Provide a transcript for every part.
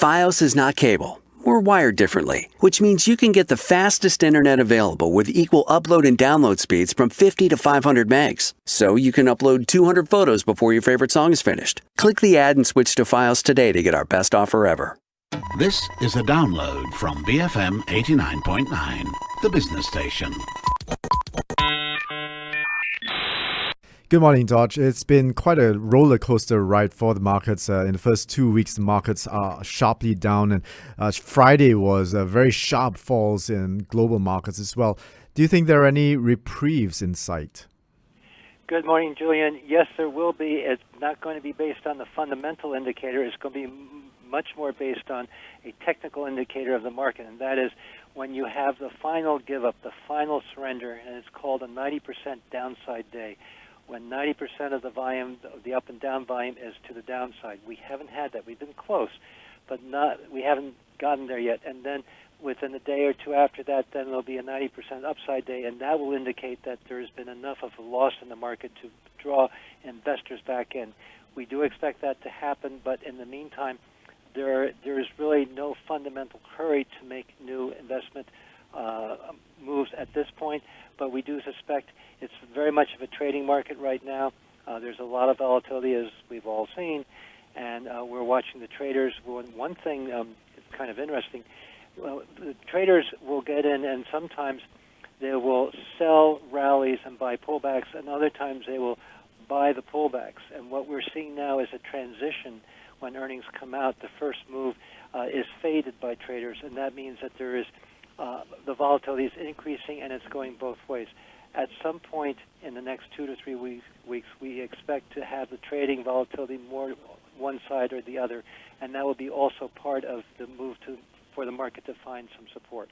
Fios is not cable. We're wired differently, which means you can get the fastest internet available with equal upload and download speeds from 50 to 500 megs. So you can upload 200 photos before your favorite song is finished. Click the ad and switch to Fios today to get our best offer ever. This is a download from BFM 89.9, the business station. Good morning, Dodge. It's been quite a roller coaster ride for the markets. In the first 2 weeks, the markets are sharply down, and Friday was very sharp falls in global markets as well. Do you think there are any reprieves in sight? Good morning, Julian. Yes, there will be. It's not going to be based on the fundamental indicator. It's going to be much more based on a technical indicator of the market, and that is when you have the final give up, the final surrender, and it's called a 90% downside day. When 90% of the volume, the up and down volume, is to the downside. We haven't had that. We've been close, but we haven't gotten there yet. And then within a day or two after that, then there'll be a 90% upside day, and that will indicate that there's been enough of a loss in the market to draw investors back in. We do expect that to happen, but in the meantime, there is really no fundamental hurry to make new investment moves at this point, but we do suspect it's very much of a trading market right now. There's a lot of volatility, as we've all seen, and we're watching the traders. One thing is kind of interesting. Well, the traders will get in, and sometimes they will sell rallies and buy pullbacks, and other times they will buy the pullbacks. And what we're seeing now is a transition. When earnings come out, the first move is faded by traders, and that means that there is the volatility is increasing, and it's going both ways. At some point in the next 2 to 3 weeks, we expect to have the trading volatility more one side or the other, and that will be also part of the move for the market to find some support.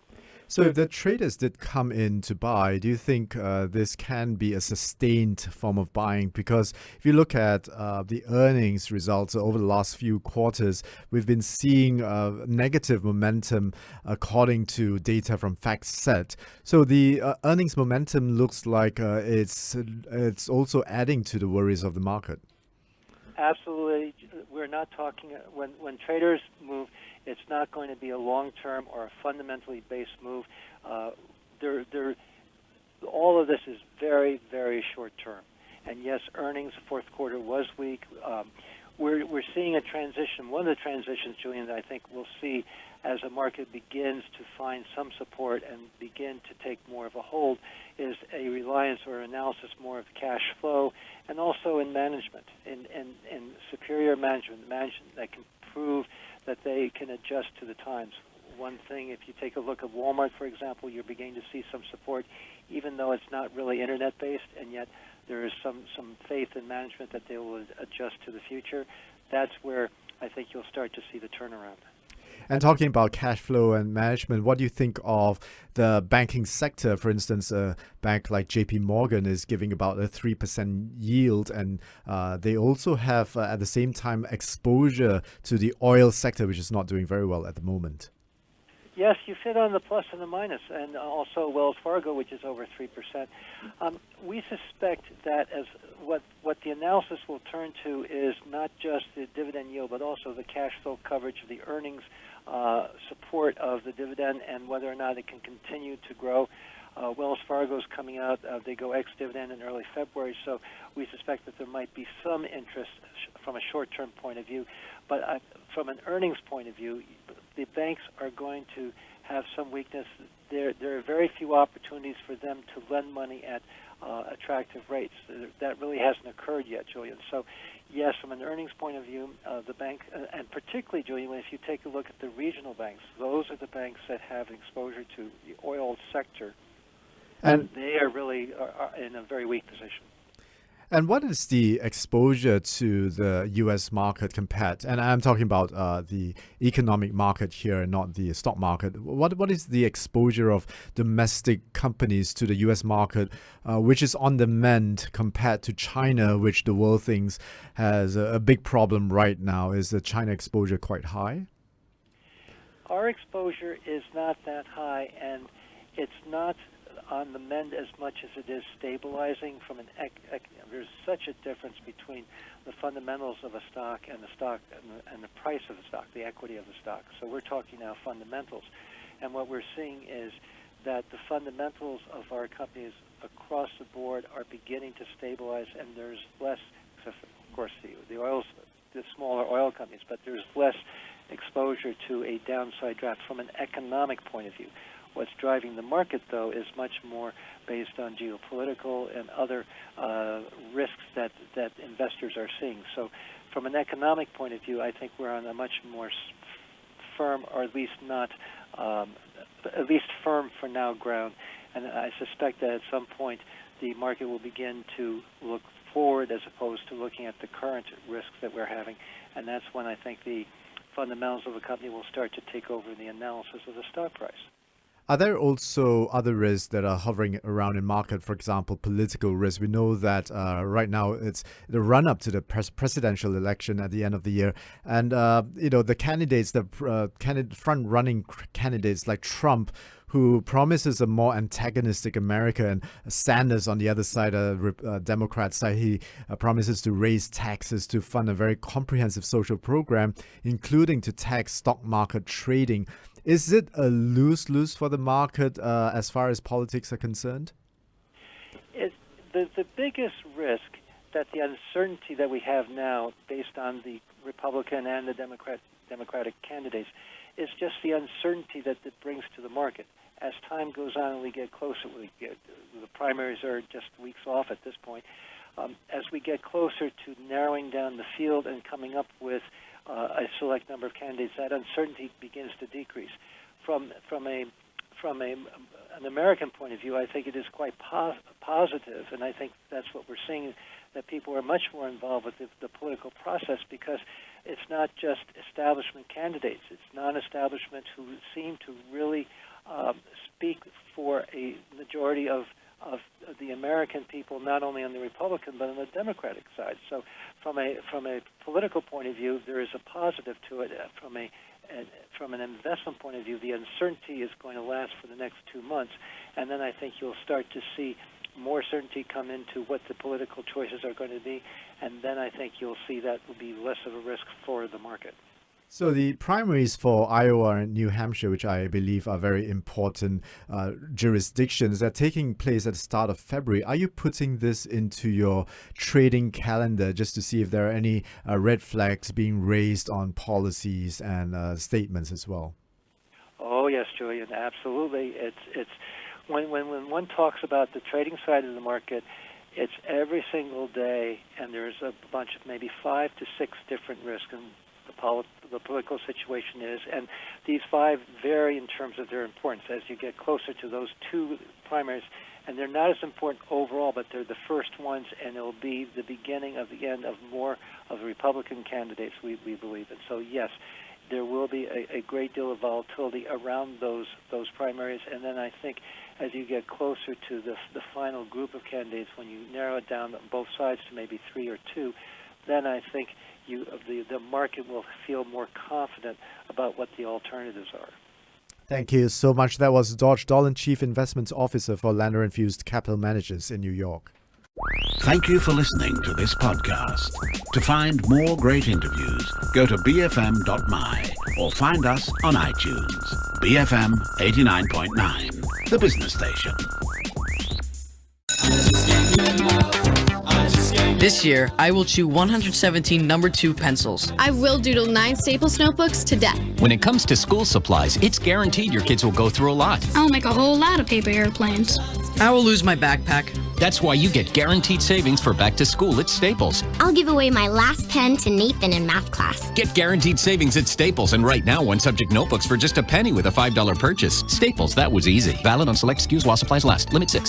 So if the traders did come in to buy, do you think this can be a sustained form of buying? Because if you look at the earnings results over the last few quarters, we've been seeing negative momentum according to data from FactSet. So the earnings momentum looks like it's also adding to the worries of the market. Absolutely. We're not talking, when traders move, it's not going to be a long-term or a fundamentally based move. All of this is very, very short-term. And yes, earnings, the fourth quarter was weak. We're seeing a transition. One of the transitions, Julian, that I think we'll see as the market begins to find some support and begin to take more of a hold is a reliance or analysis more of cash flow, and also in management, in superior management that can prove that they can adjust to the times. One thing, if you take a look at Walmart, for example, you're beginning to see some support, even though it's not really internet-based, and yet there is some faith in management that they will adjust to the future. That's where I think you'll start to see the turnaround. And talking about cash flow and management, what do you think of the banking sector? For instance, a bank like JP Morgan is giving about a 3% yield, and they also have, at the same time, exposure to the oil sector, which is not doing very well at the moment. Yes, you fit on the plus and the minus, and also Wells Fargo, which is over 3%. We suspect that as what the analysis will turn to is not just the dividend yield, but also the cash flow coverage of the earnings support of the dividend and whether or not it can continue to grow. Wells Fargo's coming out. They go ex-dividend in early February, so we suspect that there might be some interest from a short-term point of view. But from an earnings point of view, the banks are going to have some weakness. There are very few opportunities for them to lend money at attractive rates. That really hasn't occurred yet, Julian. So, yes, from an earnings point of view, the bank, and particularly, Julian, if you take a look at the regional banks, those are the banks that have exposure to the oil sector, and they are really in a very weak position. And what is the exposure to the U.S. market compared? And I'm talking about the economic market here, not the stock market. What is the exposure of domestic companies to the U.S. market, which is on the mend compared to China, which the world thinks has a big problem right now? Is the China exposure quite high? Our exposure is not that high, and it's not on the mend as much as it is stabilizing. There's such a difference between the fundamentals of a stock and the stock and the price of the stock, the equity of the stock. So we're talking now fundamentals. And what we're seeing is that the fundamentals of our companies across the board are beginning to stabilize, and there's less, except for, of course, the smaller oil companies, but there's less exposure to a downside draft from an economic point of view. What's driving the market, though, is much more based on geopolitical and other risks that investors are seeing. So from an economic point of view, I think we're on a much more firm, or at least not, at least firm for now ground. And I suspect that at some point the market will begin to look forward as opposed to looking at the current risks that we're having. And that's when I think the fundamentals of the company will start to take over the analysis of the stock price. Are there also other risks that are hovering around in market, for example, political risk? We know that right now it's the run-up to the presidential election at the end of the year. And, the candidates, front-running candidates like Trump, who promises a more antagonistic America, and Sanders on the other side, Democrat side, he promises to raise taxes to fund a very comprehensive social program, including to tax stock market trading. Is it a lose-lose for the market as far as politics are concerned? The biggest risk that the uncertainty that we have now based on the Republican and the Democratic candidates is just the uncertainty that it brings to the market. As time goes on and we get closer, the primaries are just weeks off at this point. As we get closer to narrowing down the field and coming up with a select number of candidates, that uncertainty begins to decrease. From an American point of view, I think it is quite positive, and I think that's what we're seeing, that people are much more involved with the political process, because it's not just establishment candidates. It's non-establishment who seem to really speak for a majority of the American people, not only on the Republican but on the Democratic side. So from a political point of view, there is a positive to it. From an investment point of view, the uncertainty is going to last for the next 2 months, and then I think you'll start to see more certainty come into what the political choices are going to be, and then I think you'll see that will be less of a risk for the market. So the primaries for Iowa and New Hampshire, which I believe are very important jurisdictions, are taking place at the start of February. Are you putting this into your trading calendar just to see if there are any red flags being raised on policies and statements as well? Oh, yes, Julian, absolutely. It's when one talks about the trading side of the market, it's every single day, and there's a bunch of maybe 5 to 6 different risks, and the political situation is, and these 5 vary in terms of their importance as you get closer to those 2 primaries, and they're not as important overall, but they're the first ones, and it'll be the beginning of the end of more of the Republican candidates, we believe. And so, yes, there will be a great deal of volatility around those primaries, and then I think as you get closer to the final group of candidates, when you narrow it down on both sides to maybe 3 or 2, then I think the market will feel more confident about what the alternatives are. Thank you so much. That was DordgeDorland, Chief Investment Officer for Landor&FuestCapitalManagers in New York. Thank you for listening to this podcast. To find more great interviews, go to bfm.my or find us on iTunes. BFM 89.9, the business station. This year, I will chew 117 number 2 pencils. I will doodle 9 Staples notebooks to death. When it comes to school supplies, it's guaranteed your kids will go through a lot. I'll make a whole lot of paper airplanes. I will lose my backpack. That's why you get guaranteed savings for back to school at Staples. I'll give away my last pen to Nathan in math class. Get guaranteed savings at Staples, and right now 1 subject notebooks for just a penny with a $5 purchase. Staples, that was easy. Valid on select SKUs while supplies last. Limit 6.